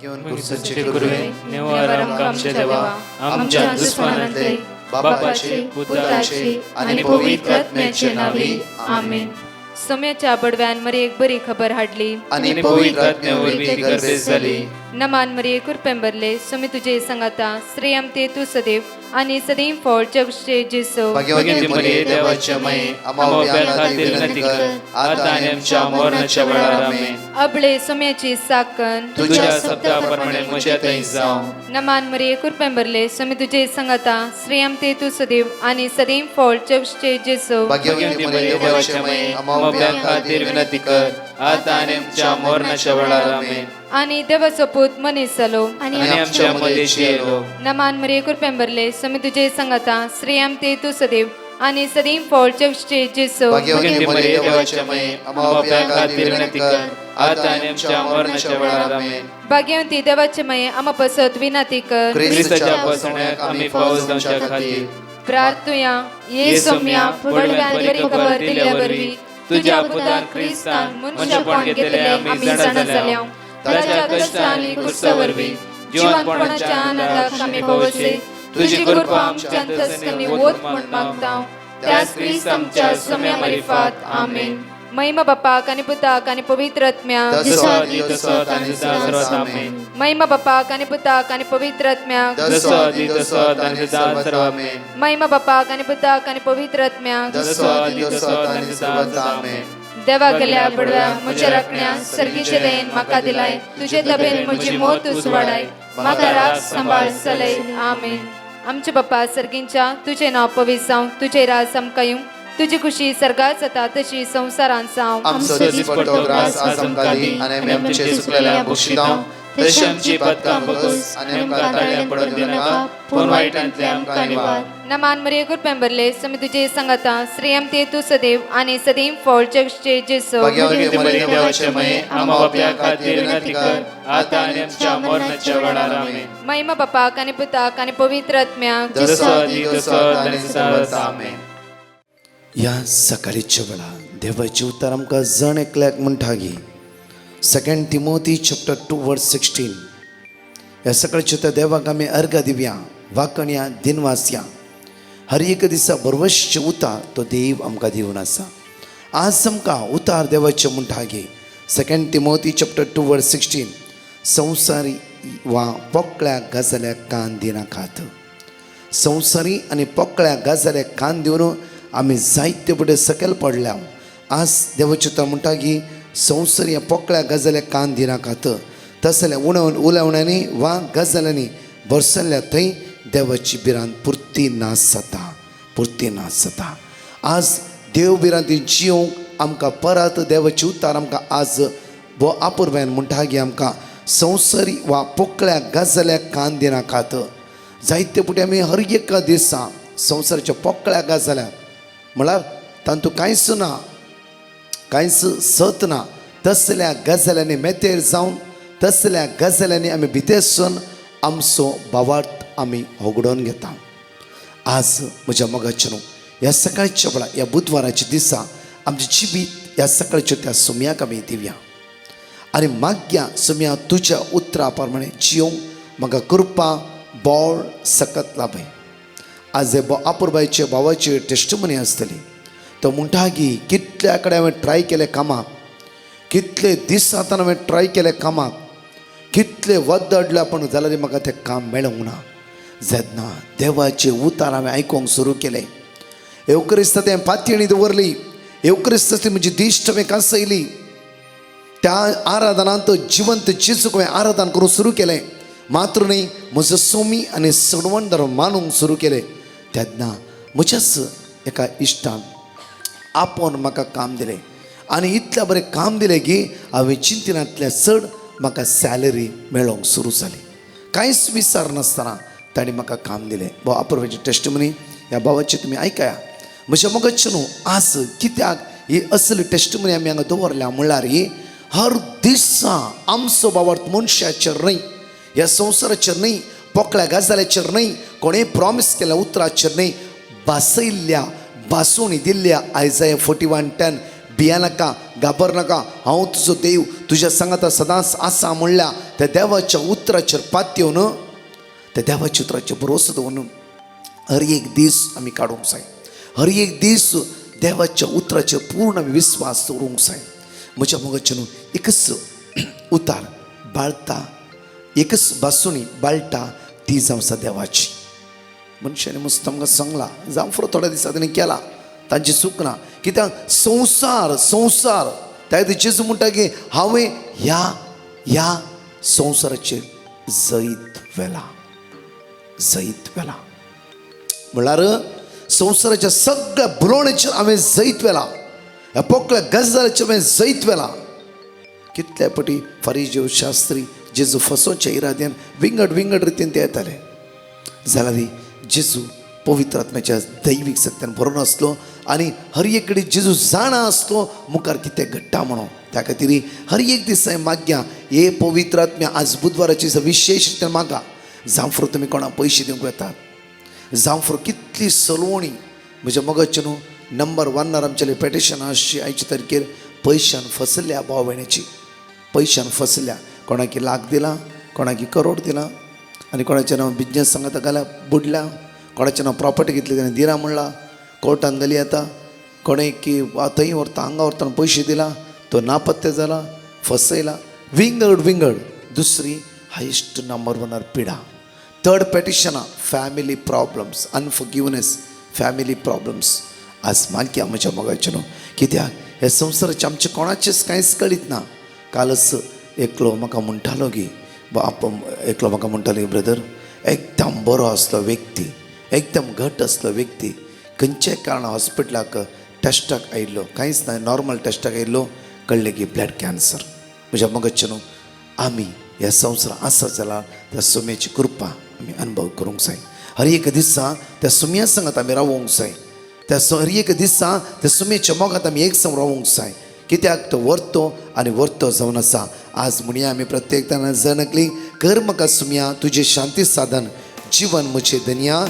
घेऊन कुर्साचे कुर्चे कुरवे कुरवे नेवार आमच्या देवा आमच्या दुश्मनांतले बापाचे पुत्राचे आणि पवित्र आत्म्याचे नावे आमेन. सोम्याच्या बडव्यान मरी एक बरी खबर हाडली आणि पवित्र आत्म्यावरवी गर्भेस झाली. नमान मरी कुरपेंबरले सोमी तुझे संगाता श्रेयम ते तू सदैव आणि सदैव फळ जगशे जेसो. भाग्यवती मरिये देवाच्या माये आम्हा खातीर विनंती कर आता आणि आमच्या मरणाच्या वेळार आमेन. अबळे सोम्याची साकन तुझ्या शब्दाप्रमाणे म्हज्यातही जावं. नमान मरी कुरपेंबरले सोमी तुझे संगाता श्रेयम ते तू सदैव आणि सदैव फळ जगशे जेसो. भाग्यवती मरिये देवाच्या माये आम्हा खातीर विनंती कर आता आणि आमच्या मरणाच्या वेळार आमेन. आणि देवाचो पूत मनीस जालो आणि आमच्या मध्येशी येलो. नमान मरी कुरपेंबरले सोमी तुझे संगाता श्रेयम ते तू सदैव आणि सदैव फळ जगशे जेसो. भाग्यवती मरिये देवाच्या माये आम्हा खातीर विनंती कर आता आणि आमच्या मरणाच्या वेळार आमेन. भाग्यवंती देवाचे माये आम्हा पसत विनंती कर ख्रिस्ताच्या पासण्याक आम्ही पावस जावच्या खातीर प्रार्थुया ये सोम्या बडव्यान बरी खबर दिल्या वरवी तुझ्या पुतान ख्रिस्तान मनुष्यपण घेतले आम्ही जाणा जाल्या. ताच्या कष्टांनी कुर्सावरवी जीवनपणाच्या आनंदाक आम्ही पावसे. तुझी कृपा आमच्या अंतस्करणी वोत म्हण मागता त्यास ख्रिस्त आमच्या सोम्या मार्फत आमेन. महिमा बापाक आणि पुताक आणि पवित्र आत्म्याक महिमा बापाक आणि पुताक आणि पवित्र आत्म्याक महिमा बापाक आणि पुताक आणि पवित्र आत्म्याक देवा गेल्या बडव्या म्हज्या राखण्या सर्गीचे देन म्हाका दिलाय. तुझे तबेन म्हजी मोत उसवाडाय म्हाका राख सांबाळ चलय आमेन. आमचे बाप्पा सर्गींच्या तुझे नाव पवित्र जावं तुझे राज आमकां तुझी खुशी सर्गात जाता तशी संसारांत जावं. आमचो दीस पडटो ग्रास आज आमकां दी आनी आमी आमचे सुकलेल्या बक्षितांव तशी आमची पदकां बगस आनी आमकां ताळ्यां पडून दिनाका पूण वायटांतले आमकां निवार. नमान मरिये कुरपेंबरले सोमी तुझे संगाता श्रेयम ते तू सदैव आणि सदैव फळ जगशे जेसो. भाग्यवती मरिये देवाचे माये आम्हा बापया खातीर विनंती कर आता आनी आमच्या मरणाच्या वेळार आमेन. महिमा बापाक आणि पुताक आणि पवित्र आत्म्याक आमेन. ह्या सकाळीच्या वेळा देवाचे उतर आमकां जण एकल्याक म्हणटा गी 2 तिमोथी चॅप्टर 2:16. ह्या सकाळच्या त्या देवाक आमी अर्घ दिवया वाकण्या दिनवासया हर एक दिसा बरवशें उतार तो देव आमकां दिवन आसा. आज आमकां उतार देवाचे म्हणटा गे 2 तिमोथी चॅप्टर 2:16. संवसारी वा पोकळ्या गजाल्याक कान दिनाकात. संवसारी आनी पोकळ्या गजाल्याक कान दिवन आमी जायते बडे सकयल पडल्या. आज देवाचे उतर म्हणटा की संवसारी पोकळ्या गजाल्याक कान दिनाकात. तसले उलवण्यांनी वा गजाल्यांनी भरसल्ल्या थंय देवाची बिरांत पुर्ती नाश जाता. आज देव बिरांती जियोंक आमकां परत देवाची उतार आमकां आज वो आपुरब्यान म्हणटा की आमकां संवसारी वा पोकळ्या गजाल्याक कान दिनाकात. जायते पुटी आमी हर एक दिसा संवसाराच्या पोकळ्या गजाल्याक म्हळ्यार तातूंत कांयच ना कांयच सत ना तसल्या गजाल्यांनी मेतेर जावन तसल्या गजाल्यांनी आमी भितरसून आमचो भावार्थ आमी होगडोवन घेता. आज म्हज्या मोगाचें ह्या सकाळच्या वेळा ह्या बुधवाराच्या दिसा आमचें जिवीत ह्या सकाळच्या त्या सोम्याक आमी दिवया आनी मागया सोम्या तुज्या उतरा प्रमाणे जियोंक म्हाका कृपा बोळ सकत लाभय. आज हे आपुरबाईचे भावाची टेस्टमनी आसतली. तो म्हणटा की कितल्या कडेन हांवें ट्राय केले कामाक कितले दीस जाताना हांवें ट्राय केले कामाक कितले वद्द अडले पण जाल्यार म्हाका तें काम मेळूंक ना. जेन्ना देवाचे उतार हांवें आयकूंक सुरू केले येवक्रिस्त तें पातयणी दवरली येवक्रिस्त ती म्हजी दिश्ट हांवें कांसयली. त्या आराधनांत जिवंत जेजूक हांवें आराधन करूंक सुरू केलें. मात्र न्ही म्हजो सोमी आनी सडवण धरून मानूंक सुरू केलें. तेन्ना म्हज्याच एका इश्टान आपोवन म्हाका काम दिलें आनी इतलें बरें काम दिलें की हांवें चिंतनांतल्या चड म्हाका सॅलरी मेळोंक सुरू जाली. कांयच विचार नासतना ताणें म्हाका काम दिलें. भाव आपुरबाची टेस्टमनी ह्या भावाची तुमी आयकया. म्हज्या मोगाचें न्हू आज कित्याक ही असली टेस्टमनी आमी हांगा दवरल्या म्हणल्यार ही हर दिसा आमचो भावार्थ मनशाचेर न्हय ह्या संवसाराचेर न्हय पोकळ्या गजाल्याचेर न्हय कोणें प्रॉमिस केल्या उतराचेर न्हय बासयल्ल्या बासून दिल्ल्या आयजाया 41:10 भिया नाका, घाबर नाका, हांव तुजो देव, तुज्या सांगात सदांच आसा म्हणल्या त्या देवाच्या उतराचेर पातयेवन, त्या देवाच्या उतराचेर भरोसो दवरून हर एक दीस आमी काडूंक जाय. हर एक दीस देवाच्या उतराचेर पूर्ण आमी विस्वास दवरूंक जाय. म्हज्या मोगाचे न्हू एकच उतार बाळटा, एकच बासुणी बाळटा, ती जावं आसा देवाची. मनशाने मस्त आमकां सांगला, जावं फुडें थोड्या दिसा ताणें केला, तांची चूक ना. कित्याक संवसार संवसार त्या जेजू म्हणटा की हांवें ह्या संवसाराचेर जैत वेला, जैत वेला म्हळ्यार संवसाराच्या सगळ्या बुलोवणेचेर हांवें जैत वेला, ह्या पोकळ्या गजालीचेर हांवें जैत वेला. कितल्या फाटी फरिजेव शास्त्री जेजू फसोवच्या इराद्यान विंगड रितीन ते येताले. जाल्यार जेजू पवित्र आत्म्याच्या दैवीक सत्यान भरून आसलो आनी हर एक कडेन जेजू जाणा आसलो मुखार कितें घडटा म्हणून. त्या खातीर हर एक दीस हांवें मागया हे पवित्र आत्म्या आज बुधवाराची विशेष रितीन मागा. जावं फुडें तुमी कोणाक पयशे दिवंक येतात, जावं फुडें कितली सलवणी म्हज्या मोगाचे न्हू. नंबर 1 आमचें पेटिशन आसची आयचे तारखेर पयशान फसल्या भाव भयणीची, पयशान फसल्या. कोणाकी लाख दिला, कोणाकी करोड दिला, आनी कोणाचें नांव बिजनेस सांगता जाल्यार बुडल्या, कोणाचें नांव प्रॉपर्टी घेतली ताणें दिला म्हणला, कोर्टान गेली आतां. कोणें की थंय व्हरता हांगा व्हरता पयशे दिला, तो नापत्ते जाला, फसयला. विंगड दुसरी हायस्ट नंबर 1 पिडा. थर्ड पेटिशनां family problems, unforgiveness, family problems. आज मागया म्हज्या मोगाचें न्हू. कित्याक हे संवसाराचें आमचें कोणाचेंच कांयच कळीत ना. कालच एकलो म्हाका म्हणटालो की एकलो म्हाका म्हणटालो ब्रदर, एकदम बरो आसलो व्यक्ती, एकदम घट आसलो व्यक्ती, खंयच्याय कारणान हॉस्पिटलाक टेस्टाक आयिल्लो, कांयच ना, नॉर्मल टेस्टाक आयिल्लो, कळ्ळें की ब्लड कॅन्सर. म्हज्या मोगाचें न्हू आमी ह्या संवसारांत आसा जाल्यार त्या सुम्याची कृपा आमी अनुभव करूंक जाय. हर एक दिसा त्या सुम्या सांगात आमी रावूंक जाय. हर एक दिसा त्या सुम्याच्या मोगात आमी एक संग रावूंक जाय. कित्याक तो व्हरतो आनी व्हरतो जावन आसा. आज म्हणया आमी प्रत्येक जाणां जनकली कर म्हाका सुम्या तुजें शांती साधन, जीवन म्हजें धन्या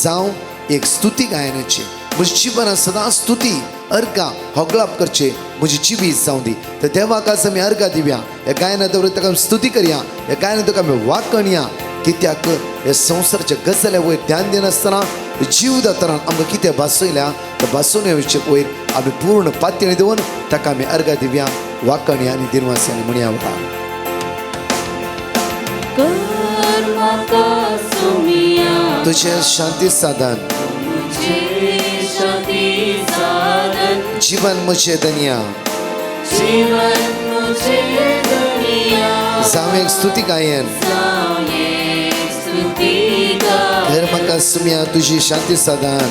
जावं एक स्तुती गायनाची. म्हज्या जिवनांत सदां स्तुती अर्घा होगळाप करचे म्हजी जिवीत जावं दी. तर देवाक आज आमी अर्घा दिवया, हे गायना दवरून ताका स्तुती करया, हे गायना ताका आमी वाकणया. कित्याक हे संवसाराच्या गजाल्या वयर ध्यान दिनासतना जीव जातना आमकां कितें भासयल्या त्या भासोवण्याचे वयर आमी पूर्ण पातयेणी दवरून ताका आमी अर्घा दिवया, वाकणया आनी दिनवासी आनी म्हणया वता. तुझे शांती साधन, जीवन मुझे धन्या जावं एक स्तुती गायन. कर म्हाका सुम्या तुझी शांती साधन,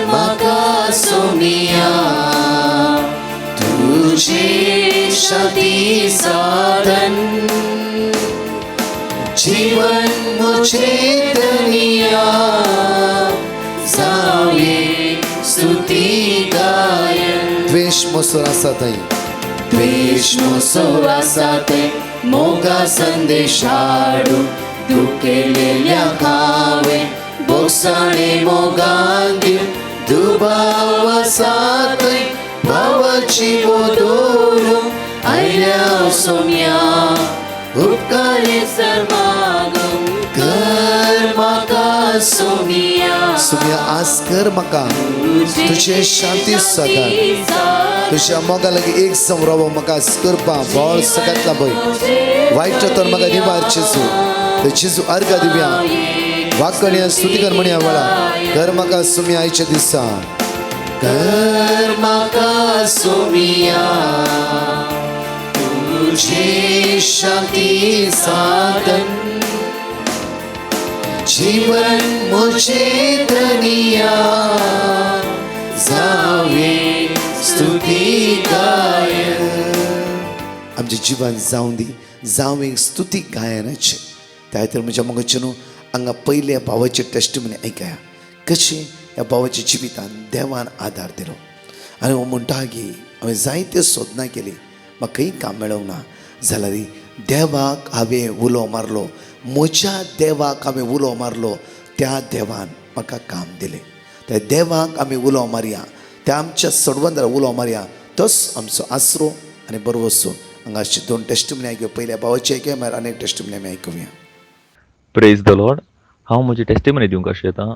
म्हाका सुम्या तुझी शांती साधन, जीवन मुझे धन्या जावे स्तुती गायन. द्वेष मोसोर आसा थंय, द्वेष मोसोर आसा थंय, मोगा संदेश हाडू तूं केलेल्या खावे, बोगसाणे मोगान दिव दुबाव आसा थंय, भावाची बोदोरू आयल्या सोम्या उपकारी सर्मागम. कर म्हाका सोम्या, सोम्या आज कर म्हाका तुझे शांती सदां, तुझ्या मोगा लागीं एक समरावो म्हाका करपा बोळ सगळ्यांतला भंय वायट तर म्हाका निवार जेजू. तर जेजू अर्घा दिवया, वाकणया स्तुती कर म्हणया वेळा. कर म्हाका सोम्या आयच्या दिसा, कर म्हाका सोम्या तुझे शांती साधन, जीवन मुझे धन्या जावे स्तुती गायन. आमचें जीवन जावं दी, जावं एक स्तुती गायनाचें. त्या खातीर म्हज्या मोगाचें न्हू हांगा पयल्या भावाची टेस्टिमनी ऐकया, कशी ह्या भावाच्या जिवितान देवान आदार दिलो. आनी हो म्हणटा की हांवें जायत्यो सोदनां केली, म्हाका खंय काम मेळोंक ना. जाल्यार देवाक हांवें उलो मारलो, म्हज्या देवाक हांवें उलो मारलो, त्या देवान म्हाका काम दिलें. त्या देवाक आमी उलो मारया, त्या आमच्या सोडवंदारा उलो मारया तोच आमचो आसरो आनी बरो वचो हांगा अशी 2 टेस्टिमनी आयकूया. पयल्या भावाची आयकूया, मागीर आनी एक टेस्टिमनी आमी आयकुया. Praise the Lord. हांव म्हजी टेस्टिमनी दिवंक अशें येता.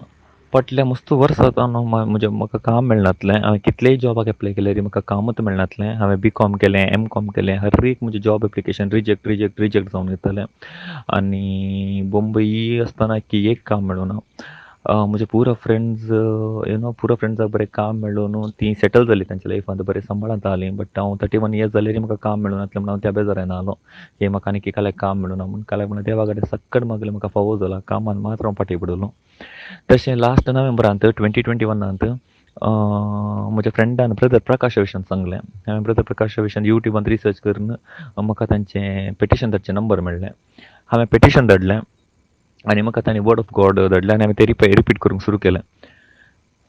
फाटल्या मस्त वर्सां न्हू म्हणजे म्हाका काम मेळनातलें. हांवें कितलेय जॉबाक एप्लाय केले तरी म्हाका कामूच मेळनातलें. हांवें BCom केलें, MCom केलें, हर एक म्हणजे जॉब एप्लिकेशन रिजेक्ट जावन येतालें. आनी बॉम्बई आसतना एक काम मेळूना. म्हजे पुरो फ्रेंड्स पुरो फ्रेंड्साक बरें काम मेळून तीं सेटल जालीं तांच्या लायफांत, बरें सांबाळांत आलीं. बट हांव 31 इयर्स जालें म्हाका काम मेळूनातलें म्हणून हांव त्या बेजारान आलो की म्हाका आनी काल्याक काम मेळूना म्हणून. काल्याक म्हणून देवा कडेन सक्कड मागलें, म्हाका फावो जाला. कामान मात्र हांव फाटीं पडलो. तशें लास्ट नोव्हेंबरांत 2021 म्हज्या फ्रेंडान ब्रदर प्रकाशा विशयान सांगलें. हांवें ब्रदर प्रकाशा विशयान यूट्यूबान रिसर्च करून म्हाका तांचें पेटिशन धाडचें नंबर मेळ्ळें. हांवें पेटिशन धाडलें आनी म्हाका तांणी वर्ड ऑफ गॉड धाडलें आनी हांवें तें रिपीट करूंक सुरू केलें.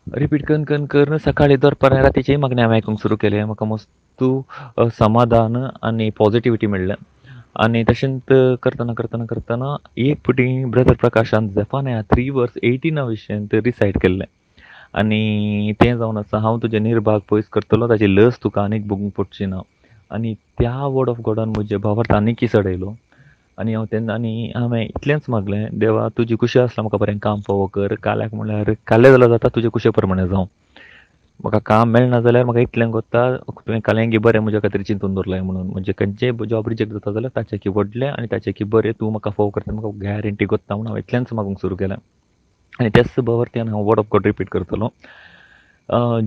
रिपीट करून सकाळीं दरपरां रातीचेय मागणें हांवें आयकूंक सुरू केलें. म्हाका मस्त समाधान आनी पॉझिटिविटी मेळ्ळें. आनी तशेंच करतना एक फावटी ब्रदर प्रकाशान झेफान्या 3 वर्स 18 विशयांत रिसायट केल्लें. आनी तें जावन आसा, हांव तुजें निर्भाग पयस करतलो, ताची लस तुका आनीक भोगूंक पडची ना. आनी त्या वर्ड ऑफ गॉडान म्हज्या भावार्थ आनीक चडयलो. आनी हांवें इतलेंच मागलें, देवा तुजी कुशी आसल्यार म्हाका बरें काम फावो कर. काल्याक म्हणल्यार काले जाल्यार जाता, तुजे कुशे प्रमाणे जावं. म्हाका काम मेळना जाल्यार म्हाका इतलें कोत्ता, तुवें काल्यांगी बरें म्हज्या खातीर चिंतून दवरलाय म्हणून. म्हणजे खंयचेय जॉब रिजेक्ट जाता जाल्यार ताचे व्हडलें आनी ताचे बरें तूं म्हाका फावो करता म्हाका गॅरंटी कोत्ता म्हणून हांवें इतलेंच मागूंक सुरू केलें. आनी त्याच भावार्थ्यान हांव वर्ड ऑफ गॉड रिपीट करतलो.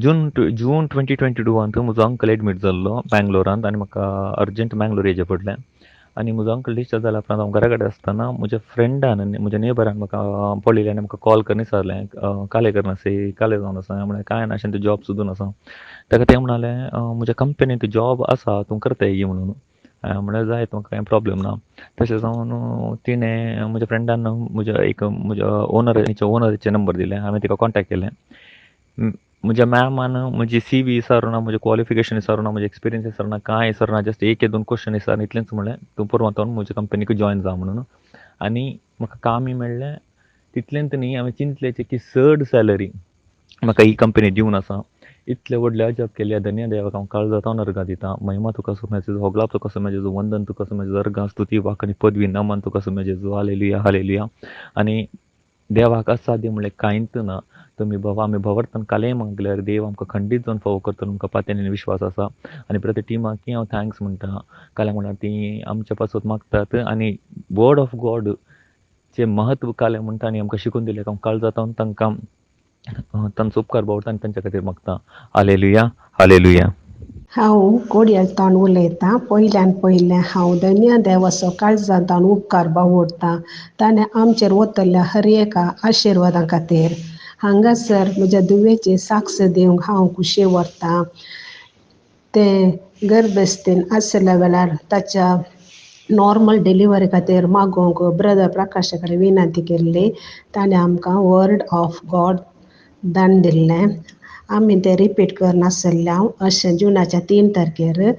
जून 2022 म्हजो अंकल एडमीट जाल्लो बँगलोरांत आनी म्हाका अर्जंट बँगलोर येवचें पडलें. आनी म्हजो अंकल डिस्चार्ज जाल्या उपरांत हांव घरा कडेन आसतना म्हज्या फ्रेंडान आनी म्हज्या नेबरान म्हाका पळयलें आनी म्हाका कॉल करून विचारलें, काले करनासी, काले जावन आसा. हांवें म्हणलें कांय ना, अशें तूं जॉब सोदून आसा. ताका तें म्हणालें, म्हज्या कंपनींत जॉब आसा, तूं करता येय म्हणून. हांवें म्हणलें जायत, म्हाका कांय प्रॉब्लेम ना. तशें जावन तिणें म्हज्या फ्रेंडान म्हज्या ओनराचे नंबर दिले. हांवें तिका कॉन्टॅक्ट केलें. म्हज्या मॅमान म्हजी CV विचारुना, म्हजें क्वॉलिफिकेशन विचारुना, म्हजें एक्सपिरियन्स विचारुना, कांय विचारुना. जस्ट 1-2 क्वेश्चन विचारून इतलेंच म्हणलें, तूं परवां म्हज्या कंपनीक जॉयन जा म्हणून. आनी म्हाका कामय मेळ्ळें. तितलेंच न्ही, हांवें चिंतलें की चड सॅलरी म्हाका ही कंपनी दिवन आसा. इतले व्हडले अजाप केल्या, धन्य देवाक हांव काळजांतल्यान अर्घां दितां. महिमा तुका सो मेजेजो, होगलाप तुका सो मेजेजो, वंदन तुका सो मेजेजो, अर्घां स्तुती वाकणी पदवी नमन तुका सो मेजेजो. हालेलुया हालेलुया. आनी देवाक असाध्य म्हणलें कांयच ना. आमी भावार्थान कालेय मागल्यार देव आमकां खंडीत जावन फावो करतलो, आमकां पात्यानी विश्वास आसा. आनी प्रत्येक टिमाकी हांव थँक्स म्हणटा. काल्याक म्हणल्यार ती आमच्या पासून मागतात आनी वर्ड ऑफ गॉड चे महत्व काल्याक म्हणटा आनी आमकां शिकून दिले. हांव काळजांतल्यान तांकां तांचो उपकार भावता आनी तांच्या खातीर मागता. हालेलुया हालेलुया. हांव कोडयाळतान उलयतां. पयलें हांव धन्य देवाचो काळजांतल्यान उपकार बावडटां ताणें आमचेर वतल्ल्या हर एका आशिर्वादां खातीर. हांगासर म्हज्या दुवेची साक्ष दिवंक हांव कुशीन व्हरतां. तें गर्भस्थीन आसल्या वेळार ताच्या नॉर्मल डिलिव्हरी खातीर मागोवंक ब्रदर प्रकाशा कडेन विनंती केल्ली. ताणें आमकां वर्ड ऑफ गॉड धाडिल्लें. आमी तें रिपीट करनासल्ल्यान अशें जुनाच्या 3 तारखेर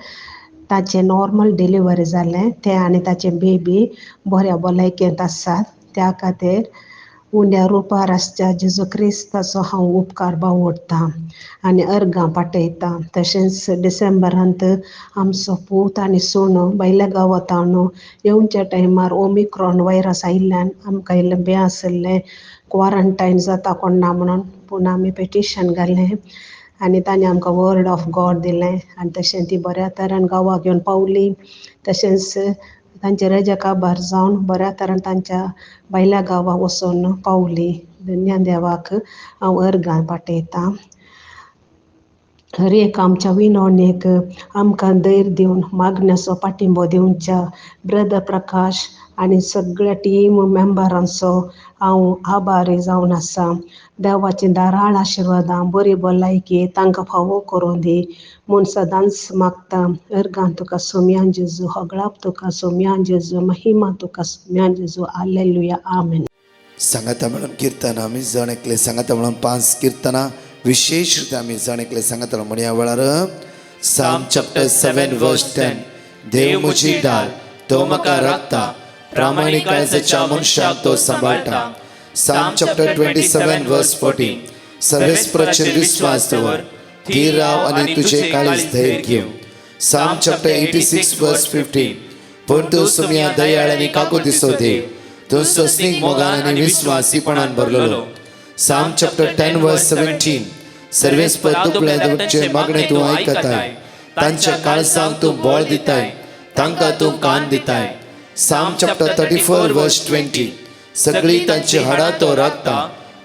ताचें नॉर्मल डिलिव्हरी जालें. तें आनी ताचें बेबी बऱ्या भलायकेंत आसात. त्या खातीर उण्या रुपार आसच्या जेजू क्रिस्ताचो हांव उपकार बावडटां आनी अर्घां पाठयतां. तशेंच डिसेंबरांत आमचो पूत आनी सून भायल्या गांवांतान येवच्या टायमार ओमिक्रॉन वायरस आयिल्ल्यान आमकां इल्लें भें आसलें, क्वारंटायन जाता कोण ना म्हणून. पूण आमी पेटिशन घालें आनी ताणें आमकां वर्ड ऑफ गॉड दिलें आनी तशें ती बऱ्या तरेन गांवाक येवन पावली. तशेंच तांचे रजा काबार जावन बऱ्या तरेन तांच्या भायल्या गांवां वचून पावली. धन्य देवाक हांव अर्घां पाठयतां. हर एक आमच्या विनवणेक आमकां धैर्य दिवन मागण्याचो पाठिंबो दिवच्या ब्रदर प्रकाश आनी सगळ्या टीम मेंबरांचो हांव आभारी जावन आसा. देवाची दाराळ आशिर्वादां बरी भलायकी तांकां फावो करूं दी म्हूण सदांच मागतां. अर्घां तुका सोम्या जेजू, होगळाप तुका सोम्या जेजू, महिमा तुका सोम्या जेजू. Hallelujah amen. सांगाता म्हणून किर्तना आमी जण एकले सांगाता म्हणून 5 किर्तना विशेष रितीन आमी जण एकले सांगाता म्हणून ह्या वेळार Psalm chapter 7 verse 10. देव म्हजी ढाल तो म्हाका राखता, प्रामाणिकायेच्या मनशाक तो सांबाळटा. Psalm chapter 27 verse 14. सर्वेस्पराचेर विश्वास दवर, धीर राव आणि तुझे काळीज धैर्य घेऊ. साम चॅप्टर 86 वर्स 15. पण तू सुमिया दयाळ आणि काकू दिसो देव, तू सस्निक मोगान आणि विश्वासीपणान भरलेलो. साम चॅप्टर 10 वर्स 17. सर्वेस्पर दुबळ्या देवाचे मागणे तू ऐकताय, तांच्या काळजांक तू बळ दिताय, तांकां तू कान दिताय. साम चॅप्टर 34 वर्स 20. सगळी तांची हाडां तो राखता,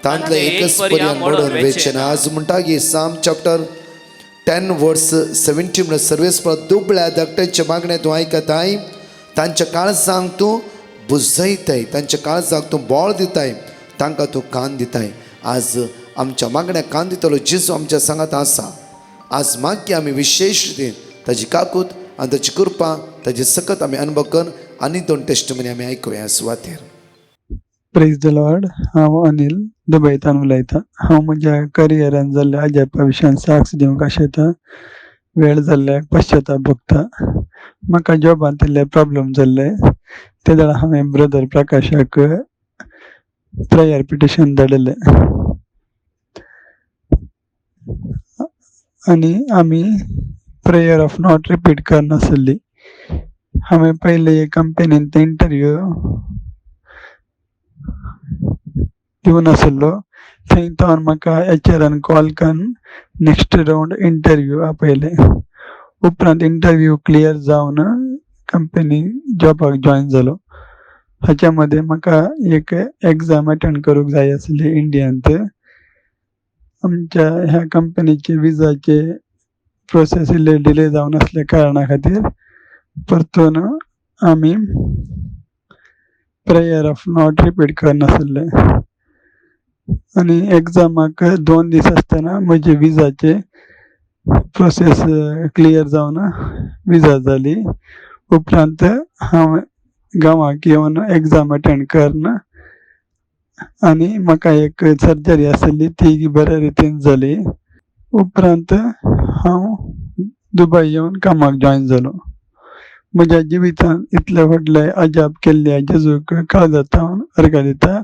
तांतले एकच पर्यंत मोडून वेचना. आज म्हणटा की साम चॅप्टर 10 वर्स 70 म्हणून सर्वेस्पर दुबळ्या धाकट्यांचे मागणे तू ऐकताय, तांच्या काळजांक तू बुजयताय, तांच्या काळजांक तू बळ दिताय, तांकां तू कान दिताय. आज आमच्या मागण्या कान दितलो जेजू आमच्या सांगात आसा. आज माग की आमी विशेष रितीन ताजी काकूत आनी ताची कृपा ताजी सकत आमी अनुभव करून आनी 2 टेस्टमनी आमी आयकुया सुवातेर. Praise the Lord. हांव अनिल दुबयतान उलयतां. हांव म्हज्या करियरान जाल्ल्या अजापा विशयान साक्ष दिवंक आशेता. वेळ जाल्ल्याक पश्चाताप भोगता. म्हाका जॉबांत इल्ले प्रॉब्लम जाल्ले, ते वेळार हांवें ब्रदर प्रकाशाक प्रेयर पिटिशन धाडलें आनी आमी प्रेयर ऑफ नॉट रिपीट करनासली. हांवें पयले एक कंपनीन इंटरव्यू दिवन आसलो. थंय तो म्हाका एचआरान कॉल करून नेक्स्ट रावंड इंटरव्यू आपयले. उपरांत इंटरव्यू क्लियर जावन कंपनी जॉबाक जॉयन जालो. हाच्या मदें म्हाका एक एग्जाम अटेंड करूंक जाय आसली इंडियांत. आमच्या ह्या कंपनीचे विजाचे प्रोसेस इल्ले डिले जावन आसल्या कारणा खातीर परतून आमी प्रेयर ऑफ नॉट रिपीट करनासले. आनी एग्जामाक 2 दीस आसतना म्हजे विजाचे प्रोसेस क्लियर जावन विजा जाली. उपरांत हांव गांवाक येवन एग्जाम अटेंड करन आनी म्हाका एक सर्जरी आसली ती बऱ्या रितीन जाली. उपरांत हांव दुबय येवन कामाक जॉयन जालो. म्हज्या जिवितान इतले व्हडले अजाप केल्ल्या जेजूक काळजांत हांव अर्घ दिता.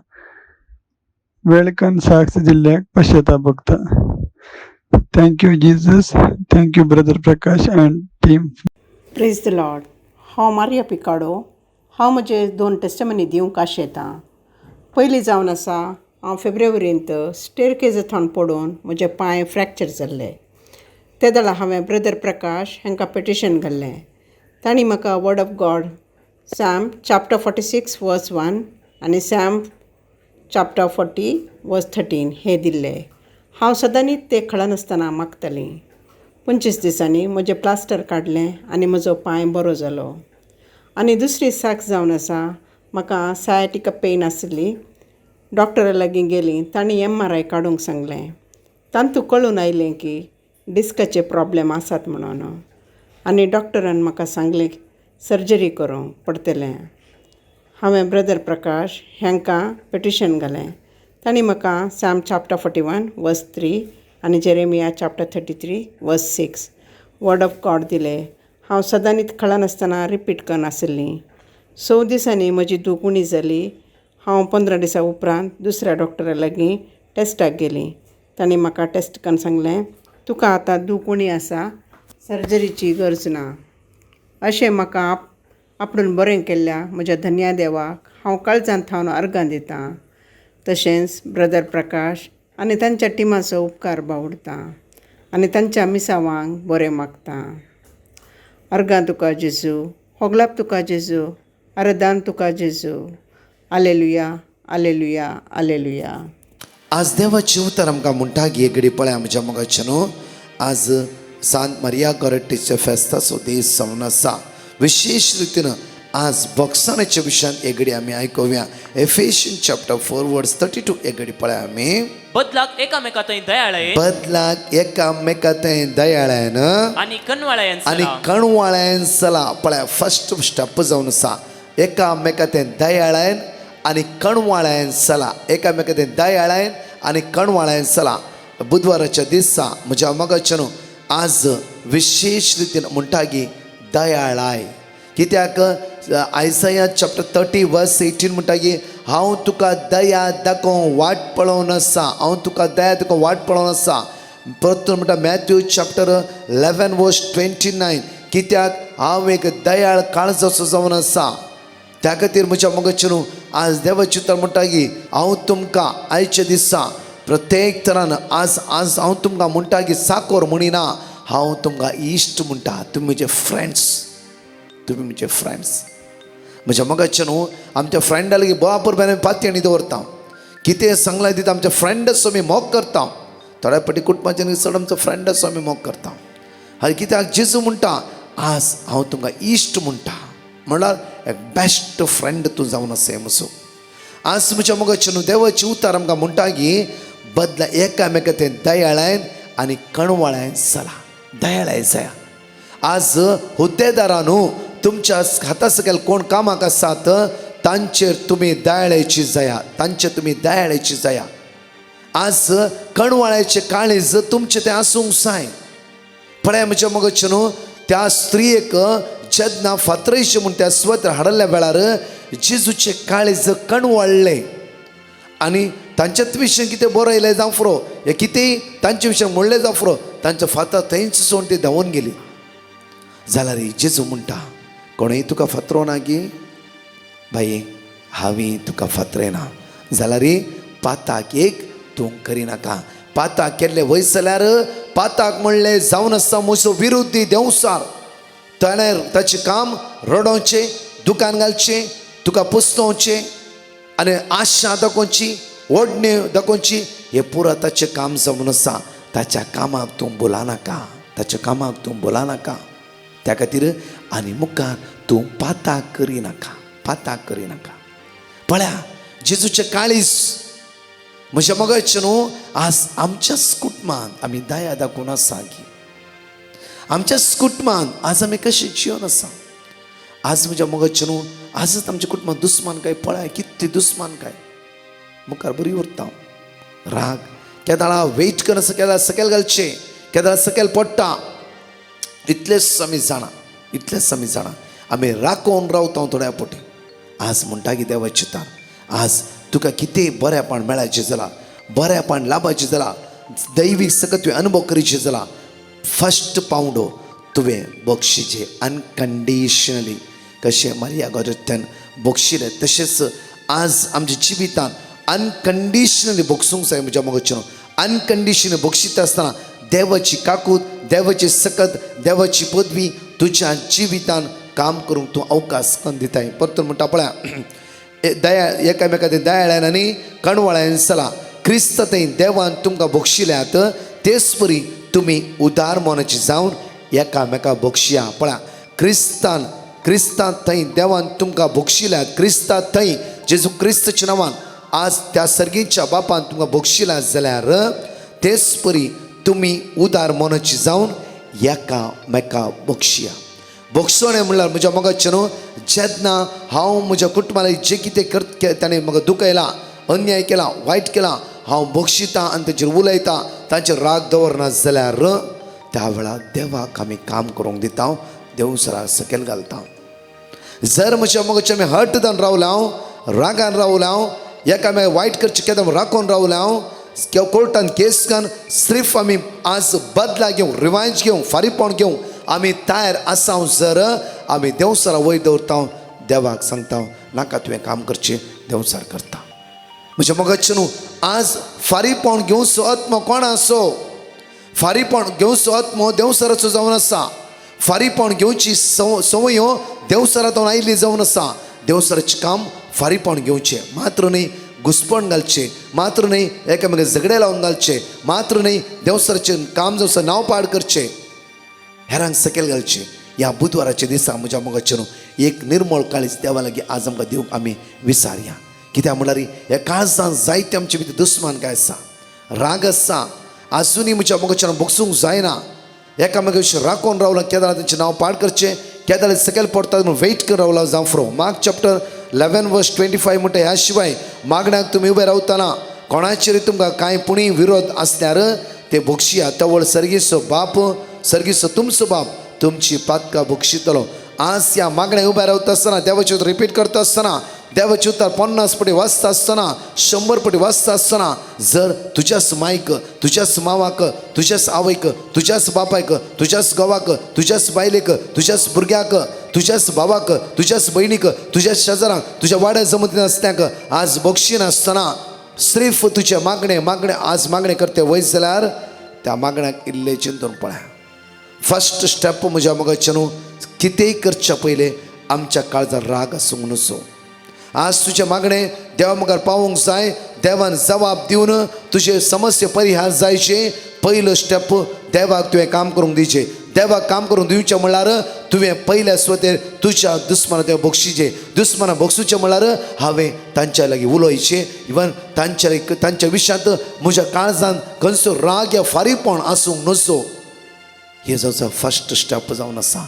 वेळकन साक्ष दिल्ल्याक पश्चाताप भोगता. Thank you Jesus. Thank you brother Prakash and team. Praise the Lord. हांव मारिया पिकाडो. हांव म्हजे 2 टेस्टमनी दिवंक आशेतां. पयलीं जावन आसा, हांव फेब्रुवारींत स्टेरकेज थंड पडून म्हजे पांय फ्रॅक्चर जाल्ले. ते वेळार हांवें ब्रदर प्रकाश हांकां पिटिशन घाल्लें. तांणी म्हाका word of God Sam chapter 46 वर्स 1 आनी सॅम चॅप्टर 40 वर्स 13 हे दिल्ले. हांव सदांच ते खळनासतना मागतालीं. 25 दिसांनी म्हजें प्लास्टर काडलें आनी म्हजो पांय बरो जालो. आनी दुसरी साक्ष जावन आसा, म्हाका सायटिका पेन आसली. डॉक्टरा लागीं गेलीं. तांणी MRI काडूंक सांगलें. तांतूं कळून आयलें की डिस्काचे प्रॉब्लेम आसात म्हणून. आनी डॉक्टरान म्हाका सांगलें सर्जरी करूंक पडटलें. हांवें ब्रदर प्रकाश हांकां पिटिशन घालें. तांणी म्हाका सॅम चॅप्टर 41 वर्स 3 आनी जेरेमिया चॅप्टर 33 वर्स 6 वर्ड ऑफ गॉड दिले. हांव सदांच खळनासतना रिपीट करनासलीं. 6 दिसांनी म्हजी दुखणी जाली. हांव 15 दिसां उपरांत दुसऱ्या डॉक्टरा लागीं टेस्टाक गेलीं. तांणी म्हाका टेस्ट करून सांगलें, तुका आतां दुखणी आसा, सर्जरीची गरज ना. अशें म्हाका आपणून बरें केल्ल्या म्हज्या धन्या देवाक हांव काळजांत थावन अर्गां दितां. तशेंच ब्रदर प्रकाश आनी तांच्या टिमाचो उपकार बावडटां आनी तांच्या मिसावांक बरें मागतां. अर्गां तुका जेजू, होगलाप तुका जेजू, आराधन तुका जेजू. आलेलुया, आलेलुया, आलेलुया. आज देवाचे उतर आमकां म्हणटा की एक घडी पळय आमच्या मोगाचे न्हू. आज सांत मारिया गॉरेटीच्या फेस्ताचो दीस जावन आसा. विशेष रितीन आज भक्षणाच्या विशयान एक घडी आमी आयकुया. एफेशियन चॅप्टर 4 वर्स 32 एक घडी पळय आमी. बदलाक एकामेकांतय दयाळाये, बदलाक एकामेकांतय दयाळायन आनी कणवाळ्यान आनी कणवाळ्यान चला. पळय फर्स्ट स्टेप जावन आसा. एकामेकांतय दयाळायन आनी कणवाळ्यान चला. एकामेकांतय दयाळायन आनी कणवाळ्यान चला. बुधवाराच्या दिसा म्हज्या मोगाचे न्हू आज विशेष रितीन म्हणटा की दयाळाय. कित्याक आयसाया चॅप्टर 30 वर्स 18 म्हणटा की हांव तुका दया दाखोवंक वाट पळोवन आसा. हांव तुका दया दाखोवंक वाट पळोवन आसा. परत म्हणटा मॅथ्यू चॅप्टर 11 वर्स 29, कित्याक हांव एक दयाळ काळजाचो जावन आसा. त्या खातीर म्हज्या मोगाचें न्हू आज देवाची उतर म्हणटा की हांव तुमकां आयच्या दिसा प्रत्येक तरान आज हांव तुमकां म्हणटा की साकोर म्हणिना, हांव तुमकां इश्ट म्हणटा. तुमी म्हजे फ्रेंड्स, तुमी म्हजे फ्रेंड्स. म्हज्या मोगाचें न्हू आमच्या फ्रेंडा लागीं बराबर बरें पातयणी दवरता. कितें सांगलां दिता आमच्या फ्रेंड असो आमी मोग करता. थोड्या फाटी कुटुंबाच्या चड आमचो फ्रेंड असो आमी मोग करता. हांव कित्याक जेजू म्हणटा आज हांव तुमकां इश्ट म्हणटा, म्हणल्यार एक बेस्ट फ्रेंड तूं जावन आसा म्हजो. आज म्हज्या मोगाचें न्हू देवाची उतर आमकां म्हणटा की बदला एकामेका तें दयाळायन आनी कणवाळायन चला. दयाळाय जाया. आज हुद्देदारां न्हू तुमच्या हाता सकयल कोण कामाक आसात तांचेर तुमी दयाळायची जाया, तांचेर तुमी दयाळायची जाया. आज कणवाळ्याचें काळीज तुमचें तें आसूंक जाय. पळय म्हज्या मोगाचें न्हू त्या स्त्रियेक जेन्ना फातरयशें म्हूण त्या स्वत हाडल्या वेळार जेजूचें काळीज कणवळ्ळें आनी तांच्याच विशयी कितें बरयलें जावं फुरो, हे कितेंय तांचे विशयी म्हणलें जावं फुरो, तांच्या फातर थंयच सोडून ती धांवून गेली. जाल्यार जेजू म्हणटा कोणूय तुका फातरोना गी भाई, हांवें तुका फातरयना. जाल्यार पाताक एक तूं करिनाका. पाताक केल्लें वयस जाल्यार पाताक म्हणलें जावन आसता म्हजो विरोधी देंवसार. ताणें ताचें काम रडोवचें, दुकान घालचें, तुका पुस्तोवचें आनी आशा दाखोवची, ओडणी दाखोवची, हें पुरो ताचें काम जावन आसा. ताच्या कामाक तूं बोलानाका, ताच्या कामाक तूं बोलानाका. त्या खातीर आनी मुखार तूं पाताक करिनाका, पाताक करिनाका. पळया जेजूचें काळीज. म्हज्या मोगाचें न्हू आज आमच्याच कुटुंबांत आमी दया दाखोवन आसा की आमच्याच कुटुंबांत आज आमी कशें जिवन आसा. आज म्हज्या मोगाचें न्हू आजच आमच्या कुटुंबांत दुस्मान काय पळय कितें दुस्मान काय मुखार बरी उरता. राग केदाळा वेट करना केदाळ सकयल घालचें, केदाळ सकयल पडटा. इतलेंच आमी जाणा, इतलेंच आमी जाणा आमी राखून रावता थोड्या पोटी. आज म्हणटा की देवाची तार आज तुका कितें बरेंपण मेळाचें जालां, बरेंपण लाभचें जालां, दैवीक सकत तुवें अनुभव करचें जालां, फस्ट पावंडो तुवें बक्षिचें अनकंडिशनली. कशें मारिया गोरेत्यान बक्षिलें तशेंच आज आमच्या जिवितांत अनकंडिशनली बक्षूंक जाय. म्हज्या मोगाचें अनकंडिशनली बक्षीत आसतना देवाची काकूट, देवाची सकत, देवाची पदवी तुज्या जिवितांत काम करूंक तूं अवकाश करून दिताय. परत म्हणटा पळया दया एकामेका दयाळ्यान आनी कणवळ्यान चला. क्रिस्त थंय देवान तुमकां बक्षिल्यांत तेच परी तुमी उदार मोनाची जावन एकामेका बक्षिया. पळया क्रिस्तांत थंय देवान तुमकां बक्षिल्यांत, क्रिस्तांत थंय जेजू क्रिस्तच्या नांवान आज त्या सर्गीच्या बापान तुमकां बक्षिल्यांत जाल्यार तेच परी तुमी उदार मोनाची जावन एकामेका बक्षिया. बक्षोणें म्हणल्यार म्हज्या मोगाचें न्हू जेन्ना हांव म्हज्या कुटुंबाला जें कितें ताणें म्हाका दुखयलां, अन्याय केला, वायट केलां, हांव बक्षिता आनी ताचेर उलयतां, ताचेर राग दवरना जाल्यार त्या वेळार देवाक आमी काम करूंक दिता, देवसरा सकयल घालता. जर म्हज्या मोगाचें आमी हर्ट जावन रावले, हांव रागान रावले, हांव एकामेका वायट करचें केन्ना राखून रावले, हांव कोर्टान केस घालून सिर्फ आमी आज बदला घेवंक, रिवांज घेवंक, फारीपण घेवंक आमी तयार आसा. जर आमी देवसरा वयर दवरता, देवाक सांगता नाका तुवें काम करचें, देवसार करता. म्हज्या मोगाचें न्हू आज फारीपण घेवचो आत्मो कोण आसो, फारीपण घेवचो आत्मो देवसराचो जावन आसा. फारीपण घेवची संवय ह्यो देवसरांतून आयिल्ली जावन आसा. देवसराचें काम फारीपण घेवचें, मात्र न्ही घुसपण घालचें, मात्र न्ही एकामेका झगडे लावन घालचें, मात्र न्ही देवसराचें काम जावचें नांव पाड करचें, हेरांक सकयल घालचें. ह्या बुधवाराच्या दिसा म्हज्या मोगाचें न्हू एक निर्मळ काळीज देवा लागीं आज आमकां दिवंक आमी विचारया. कित्याक म्हणल्यार ह्या काळजांत जायते आमचे भितर दुस्मान काय आसा, राग आसा. आजुनी म्हज्या मोगाचें बगसूंक जायना. एकामेका विशीं राखून रावलां, केदार तेंचें नांव पाड करचें, केदार सकयल पडटा म्हणून वेट करून रावला जावं फुरो. मार्क चॅप्टर 11 वर्स 25 म्हणटा ह्या शिवाय मागण्याक तुमी उबे रावतना कोणाचेर तुमकां कांय पुणी विरोध आसल्यार ते बक्षिया. तवळ सर्गीचो बाप, सर्गीचो तुमचो बाप तुमची पातकां बक्षितलो. आज ह्या मागण्या उबे रावता आसतना देवाचें रिपीट करता आसतना देवाचे उतार 50 पटी वाचता असताना 100 पटी वाचता असताना जर तुझ्याच मायक, तुझ्याच मावाक, तुझ्याच आवयक, तुझ्याच बापायक, तुझ्याच गवाक, तुझ्याच बायलेक, तुझ्याच भुरग्याक, तुझ्याच भावाक, तुझ्याच बहिणीक, तुझ्याच शेजाराक, तुझ्या वाड्या जमतीन असत्याक आज बक्षी नासतना सिर्फ तुझे मागणे आज मागणे करते वयस जाल्यार त्या मागण्याक इल्ले चिंतून पळया. फर्स्ट स्टेप म्हज्या मगाच्यानू कितेंय करच्या पयले आमच्या काळजार राग आसूंक नसो. आज तुझे मागणे देवा मुखार पावोंक जाय. देवान जबाब दिवन तुझे समस्या परिहार जायचे. पहिलं स्टेप देवाक तुवें काम करूंक दिवचें. देवाक काम करूंक दिवचें म्हणल्यार तुवें पयल्या स्वतेर तुज्या दुस्माना तें बक्षिचें. दुस्माना बक्षुचें म्हणल्यार हांवें तांच्या लागीं उलोवचें. इवन तांच्या विशयांत म्हज्या काळजांत खंयचो राग या फारीपण आसूंक नसो. हे जावचो फर्स्ट स्टेप जावन आसा.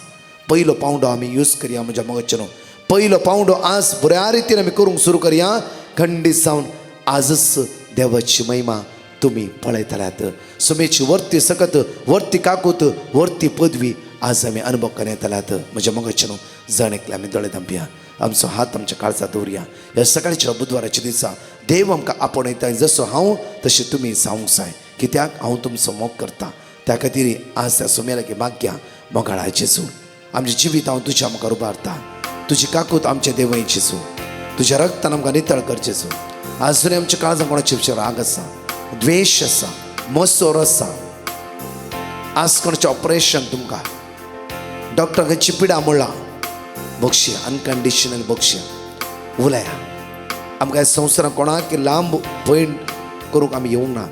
पयलो पावंडो आमी यूज करया म्हज्या मगजच्यानो. पयलो पावंडो आज बऱ्या रितीन आमी करूंक सुरू करया. खंडीत जावन आजच देवाची महिमा तुम्ही पळयतल्यात. सुमेची वर्ती सकत, वर्ती काकूत, वर्ती पदवी आज आमी अनुभव करयतल्यात. म्हज्या मगजच्यानो जण एकले आमी दोळे धांपया. आमचो हात आमच्या काळजात दवरया. ह्या सकाळच्या बुधवाराच्या दिसा देव आमकां आपणयता. जसो हांव तशें तुमी जावंक जाय. कित्याक हांव तुमचो मोग करता. त्या खातीर आज त्या सुम्या लागीं मागया. मोगाळा जेजू आमचें जिवीत हांव तुज्या मुखार उबारता. तुजी काकूत आमचे देवय जेजू. तुज्या रक्तान आमकां नितळ कर जेजू. आज जरी आमच्या काळजांत कोणाचे राग आसा, द्वेश आसा, मसोर आसा, आज कोणाचें ऑपरेशन तुमकां डॉक्टर खंयची पिडा म्हणला बक्षया, अनकंडिशनल बक्षया, उलया. आमकां ह्या संवसारांत कोणाक लांब पयण करूंक आमी येवंक ना.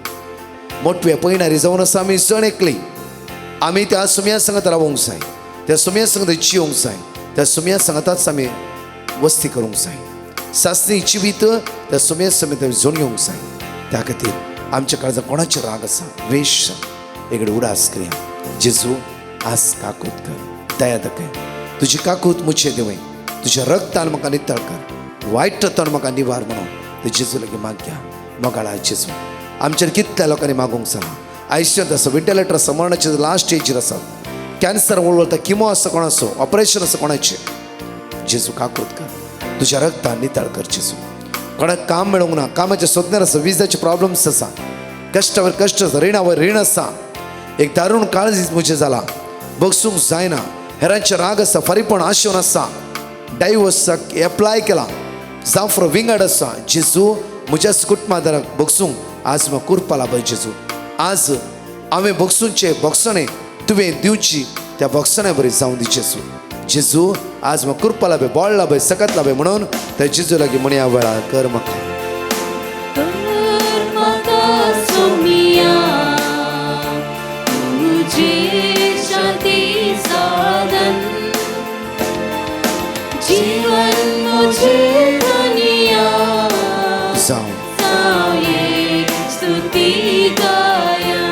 मोठवे पयणारी जावन आसा आमी जण एकली. आमी त्या सुम्या सांगात रावूंक जाय. त्या सुम्या सांगात जियोंक जाय. त्या सुम्या सांगातच आमी वस्ती करूंक जाय. सासणी जिवीत त्या सुम्या समेत आमी जोड घेवंक जाय. त्या खातीर आमच्या काळजांत कोणाचे राग आसा, द्वेश एकडे उडास करया. जेजू आज काकूत कर, दया दाखय. तुजी काकूत मुचे देवय. तुज्या रक्तान म्हाका नितळ कर. वायटतान म्हाका निवार म्हणून ते जेजू लागीं मागया. मोगाळा जेजू आमचेर कितल्या लोकांनी मागूंक जाला. आयसीयूंत आसा, वेंटिलेटर आसा, मरणाचे लास्ट स्टेजीर आसा, कॅन्सर वळवळटा, किमो आसा कोणाचो, ऑपरेशन आसा कोणाचें. जेजू काकूत कर. तुज्या रक्तान नितळ कर जेजू. कोणाक काम मेळूंक ना, कामाच्या सोदण्यार आसा, विजाचे प्रॉब्लम्स आसा, कश्टावर कश्ट आसा, रिणावर रीण आसा, एक दारूण काळजीच म्हजें जाला, बगसूंक जायना, हेरांचे राग आसा, फारीपण आशेवन आसा, डायवोर्साक एप्लाय केला, जावं विंगड आसा. जेजू म्हज्याच कुटुंबादाराक बगसूंक आज म्हाका कुरपा लाभय जेजू. आज हांवें बगसूंचे बगसणे तुवें दिवची, त्या बगसण्या बरी जावं दी जेजू. जेजू आज म्हाका कुरपा लाभय, बोळ लाभय, सकत लाभय म्हणून त्या जेजू लागीं म्हणया वेळा कर म्हाका.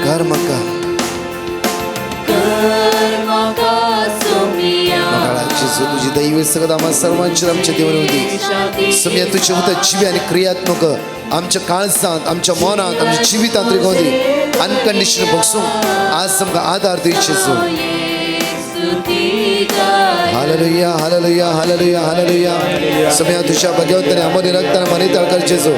कर म्हाका. जेजू तुझी दैवी सगळं आम्हा सर्वांची आमच्या देवान होती. सुम्या तुझे उतर जिवी आणि क्रियात्मक आमच्या काळजांत, आमच्या मनात, आमच्या जिवितांत रिगोंदी अनकंडिशनल बगसूंक आज आमकां आधार दी जेजू. हालेलुया, हालेलुया, हालेलुया, हालेलुया. सुम्या तुझ्या भगवंताने अमोली रक्ताने मनितळ कर जेजू.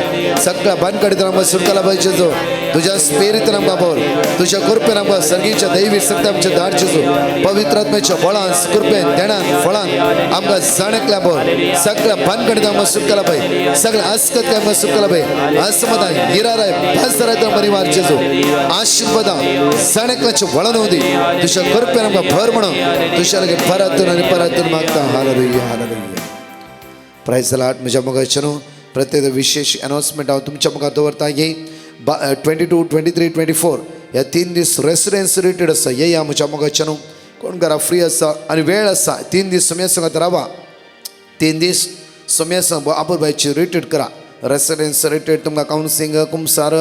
सगळ्या बांधकडीतून आमकां सुटका लाभय जेजू. तुझ्या स्पिरितान आमकां बोल, तुझ्या कृपेन आमकां सर्गीच्या दैवी सत्य आमच्या धाड जेजू. पवित्र आत्म्याच्या बळान, कृपेन, ध्यानान, फळान आमकां जाणकल्या बोल. सगळ्या बांधकडीतून आमकां सुटका लाभय. सगळ्या आस्कत आमकां सुटका लाभय. आसमदान, हिराराय, भासराय परिवार जेजू. आशीर्वादा जाणकल्याच्या बळान होती. तुझ्या कृपेन आमकां भर म्हणून तुझ्या लागीं परतून आणि परतून मागता. Hallelujah, hallelujah. Praise the Lord. म्हज्या मोगाच्यानो प्रत्येक विशेष अनाउन्समेंट हांव तुमच्या मुखार दवरता. ही 22, 23, 24 ह्या 3 दीस रेसिडेन्स रिट्रीट आसा. येया म्हज्या मोगाच्यानो. कोण घरा फ्री आसा आनी वेळ आसा 3 दीस सुम्या सांगात रावा. 3 दीस सुम्या सांग आपूरबायची रिट्रीट करा. रेसिडेन्स रिट्रीट तुमकां कावन्सिलींग, कुमसार,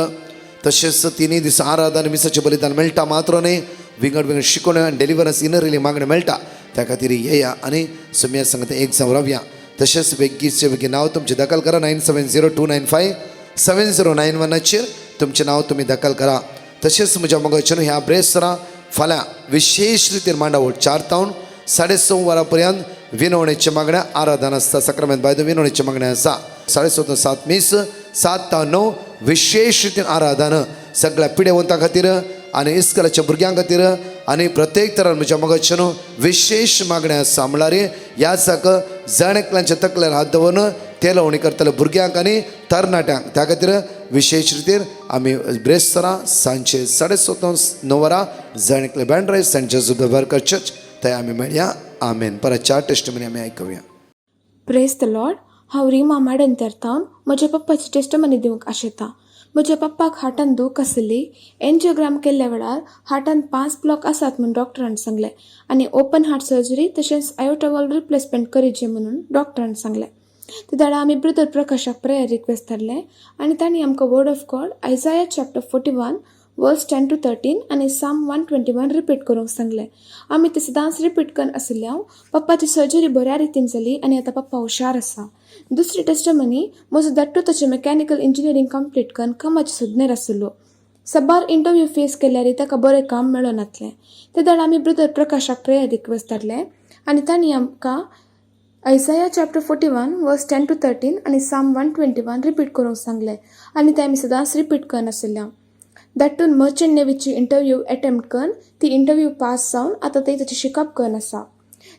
तशेंच 3 दीस आराधन, मिसाचें बलिदान मेळटा. मात्र न्ही, विंगड विंगड शिकोवण आनी डेलिव्हरन्स इनरिली मागणें मेळटा. त्या खातीर येया आनी सुम्या सांगात एक जावन रावया. तशेंच बेगीचे बेगीन नांव तुमचें दखल करा. 9702957091 तुमचें नांव तुमी दखल करा. तशेंच म्हज्या मोगाच्यान ह्या ब्रेसरा फाल्यां विशेष रितीन मांडावळ 4 तावन 6:30 वरां पर्यंत विनवणेच्या मागण्या आराधना आसता. सक्रामेंत बायदो विनवणेच्या मागण्या आसा. 7:30 मीस 7 ta 9 विशेष रितीन आराधना सगळ्या पिडेवंतां खातीर आनी इस्कलाच्या भुरग्यां खातीर आनी प्रत्येक तरान म्हज्या मगजच्यान विशेष मागण्या आसा म्हणल्यार ह्या दिसाक जण एकल्यांच्या तकल्यार हात दवरून ते लवणी करतले भुरग्यांक आनी तरणाट्यांक त्या खातीर विशेष रितीन आमी ब्रेस्तारा सांजचे 7:30 वरां जण एकले बँड्रायज Saint Joseph the Worker Church थंय आमी मेळया. आमेन. परत 4 टेस्टिमनी आमी आयकुया. Praise the Lord. हांव रिमा माडेन तेर्तावन म्हज्या पप्पाची टेस्टमनी दिवंक आशेता. म्हज्या पप्पाक हार्टान दूख आसली. एन्जिओग्राम केल्ल्या वेळार हार्टान 5 ब्लॉक आसात म्हूण डॉक्टरान सांगलें आनी ओपन हार्ट सर्जरी तशेंच आयोटा वॉल्व रिप्लेसमेंट करीचे म्हणून डॉक्टरान सांगलें. ते दाडा आमी ब्रदर प्रकाशाक प्रेयर रिक्वेस्ट धाडलें आनी तांणी आमकां वर्ड ऑफ गॉड आयजाया चॅप्टर 41 वर्स 10 to 13 आनी साम 121 रिपीट करूंक सांगलें. आमी ते सदांच रिपीट करून आशिल्ल्या पप्पाची सर्जरी बऱ्या रितीन जाली आनी आतां पप्पा हुशार आसा. दुसरी टेस्टमनी म्हजो धाकटो ताचें मेकॅनिकल इंजिनियरींग कंप्लीट करून कामाचे सोदनेर आशिल्लो. सबार इंटरव्यू फेस केल्यार ताका बरें काम मेळून नातलें. ते दाडा आमी ब्रदर प्रकाशाक प्रेयर रिक्वेस्ट धाडलें आनी तांणी आमकां आयजाया चॅप्टर 41 वर्स 10 to 13 आनी साम 121 रिपीट करूंक सांगलें आनी ते आमी सदांच रिपीट करून आशिल्ल्या. धाडटून मर्चंट नेवीची इंटरव्यू अटेम्प्ट करून ती इंटरव्यू पास जावन आतां ते ताची शिकप करून आसा.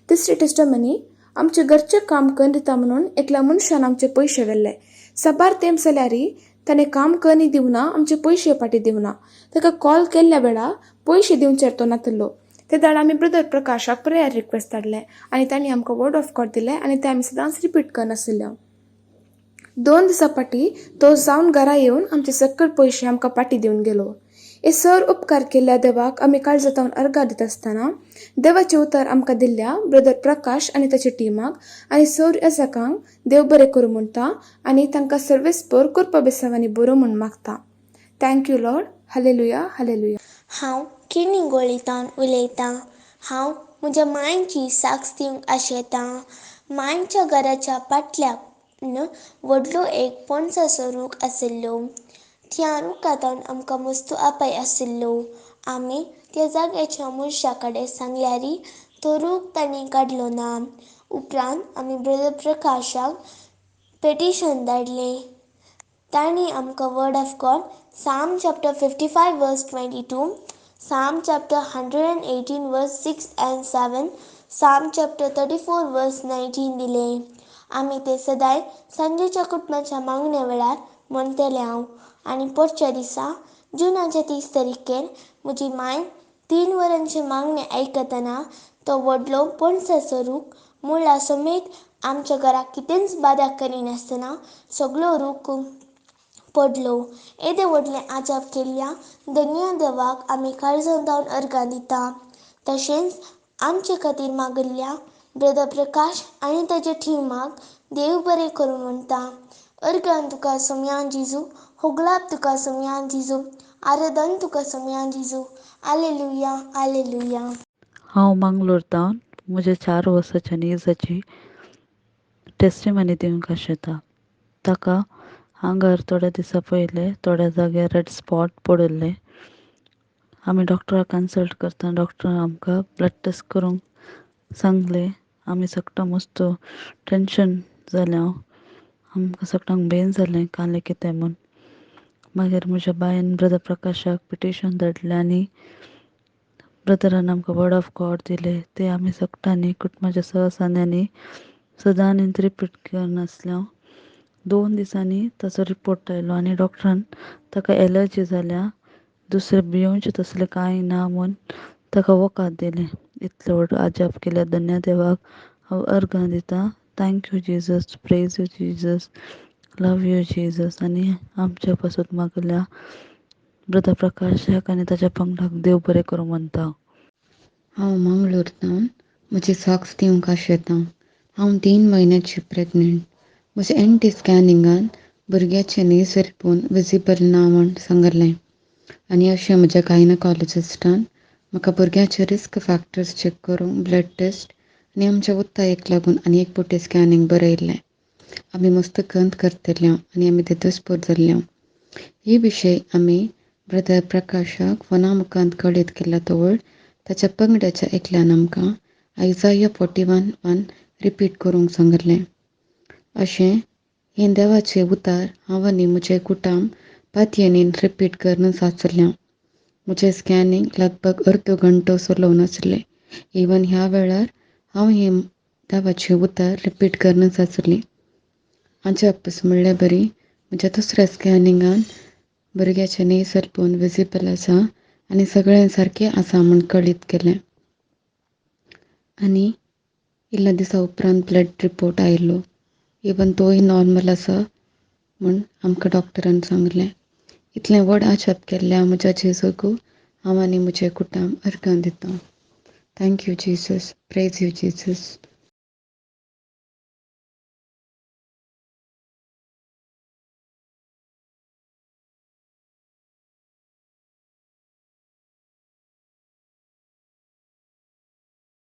तिसरी टेस्टमनी आमचे घरचें काम करून दिता म्हणून एकल्या मनशान आमचे पयशे व्हेल्ले. सबार तेंप जाल्यारय ताणें काम करूनय दिवना, आमचे पयशे पाटी दिवना. ताका कॉल केल्ल्या वेळार पयशे दिवचेर तो नातलो. ते दाडा आमी ब्रदर प्रकाशाक प्रेयर रिक्वेस्ट धाडलें आनी तांणी आमकां वर्ड ऑफ गॉड दिलें आनी ते आमी सदांच रिपीट करून आशिल्ल्या. 2 दिसां पाटी तो जावन घरा येवन आमचे सकयल पयशे आमकां पाटी दिवन गेलो. हे सर उपकार केल्ल्या देवाक आमी काळजातावन अर्घा दित आसतना देवाचें उतर आमकां दिल्ल्या ब्रदर प्रकाश आनी ताचे टिमाक आनी सर येजकांक देव बरें करूं म्हणटा आनी तांकां सर्वेस्पर करपा बेसांवांनी बरो म्हूण मागता. Thank you Lord. हालेलुया हालेलुया. हांव किर्णी गोळीतावन उलयतां. हांव म्हज्या मांयची साक्स दिवंक आशेतां. मांयच्या घराच्या फाटल्यान व्हडलो एक पणसाचो रूख आशिल्लो. त्या रुखांतल्यान आमकां मस्तो आपाय आशिल्लो. आमी त्या जाग्याच्या मनशा कडेन सांगल्यार तो रूख तांणी काडलो ना. उपरांत आमी ब्रदर प्रकाशाक पेटिशन धाडलें. तांणी आमकां word of God Psalm chapter 55 verse 22, Saam chapter 118 वर्स 6 and 7, साम चॅप्टर 34 वर्स 19 दिलें. आमी ते सदांय सांजेच्या कुटुंबाच्या मागण्या वेळार म्हणटले हांव. आनी परच्या दिसा जुनाच्या 30 तारखेर म्हजी माय 3 वरांचे मागणे आयकतना तो व्हडलो पणसाचो रूख मुळा समेत आमच्या घराक कितेंच बाधा करिनासतना सगळो रूख पडलो. येदे व्हडलें आजाप केल्ल्या धन्य देवाक आमी काळजांतावन अर्घा दिता. तशेंच आमचे खातीर मागिल्ल्या ब्रदर प्रकाश आनी ताच्या टिमाक देव बरें करूं म्हणटा. अर्गान तुका सोम्यान जिजू, होगलाप तुका सोम्यान जिजू, आराधन तुका सोम्यान जिजू. हालेलुया हालेलुया. हांव मंगलोरतावन म्हज्या 4 वर्साच्या नेजाची टेस्टिमनी दिवंक आशेता. ताका हांगार थोड्या दिसा पयले थोड्या जाग्यार रेड स्पॉट पडिल्ले. आमी डॉक्टराक कन्सल्ट करता. डॉक्टरान आमकां ब्लड टेस्ट करूंक सांगलें. आमी सगळां मस्तो टेन्शन जालें. आमकां सगळ्यांक बेन जालें काले कितें म्हूण. मागीर म्हज्या बायन ब्रदर प्रकाशाक पिटिशन धाडलें आनी ब्रदरान आमकां वर्ड ऑफ गॉड दिलें. ते आमी सगळ्यांनी कुटुंबाच्या सहसान्यांनी सदांच रिपीट करून आसल्या. 2 दिसांनी ताचो रिपोर्ट आयलो आनी डॉक्टरान ताका एलर्जी जाल्या, दुसरें भियोवचें तसलें कांय ना म्हूण ताका वखद दिलें. इतलें व्हड आजाप केल्या धन्य देवाक हांव अर्घां दितां. Thank you Jesus, praise you Jesus, love you Jesus. आनी आमच्या पासून मागल्या ब्रदर प्रकाशाक आनी ताच्या पंगडाक देव बरें करूं म्हणटा. हांव मंगलोरतावन म्हजी सॉक्स दिवंक आशेतां. हांव 3 म्हयन्याची प्रेग्नंट. म्हज्या NT स्कॅनिंगान भुरग्याचें नीज रिपोन विजिबल ना म्हूण सांगलें आनी अशें म्हज्या गायनकॉलॉजिस्टान म्हाका भुरग्याचे रिस्क फॅक्टर्स चॅक करूंक ब्लड टेस्ट आनी आमच्या उत्तायेक लागून आनी एक पोटी स्कॅनिंग बरयलें. आमी मस्त गंत करतल्यो आनी आमी ते दुस्पूर जाल्ल्यो. ही विशय आमी ब्रदर प्रकाशाक फोना मुखांत कळीत केला तवळ ताच्या पंगडाच्या एकल्यान आमकां आयजाया 41:1 रिपीट करूंक सांगलें. अशें हे देवाचे उतार हांव आनी म्हजें कुटुंब पातयेनीन रिपीट करन साचल्या. म्हजें स्कॅनिंग लगभग अर्दो घंटो चलोवन आसलें. इवन ह्या वेळार हांव हे देवाचे उतार रिपीट करन साचली. अजापूस म्हणल्यार बरी, म्हज्या दुसऱ्या स्कॅनिंगान भुरग्याचें नेजर बोन विजिबल आसा आनी सगळें सारकें आसा म्हूण कळीत केलें. आनी इल्ल्या दिसा उपरांत ब्लड रिपोर्ट आयिल्लो. इवन तोय नॉर्मल आसा म्हूण आमकां डॉक्टरान सांगलें. इतलें व्हड आशात केल्ल्या म्हज्या जेजूक हांव आनी म्हजें कुटुंब अर्गां दिता. Thank you Jesus. Praise you Jesus.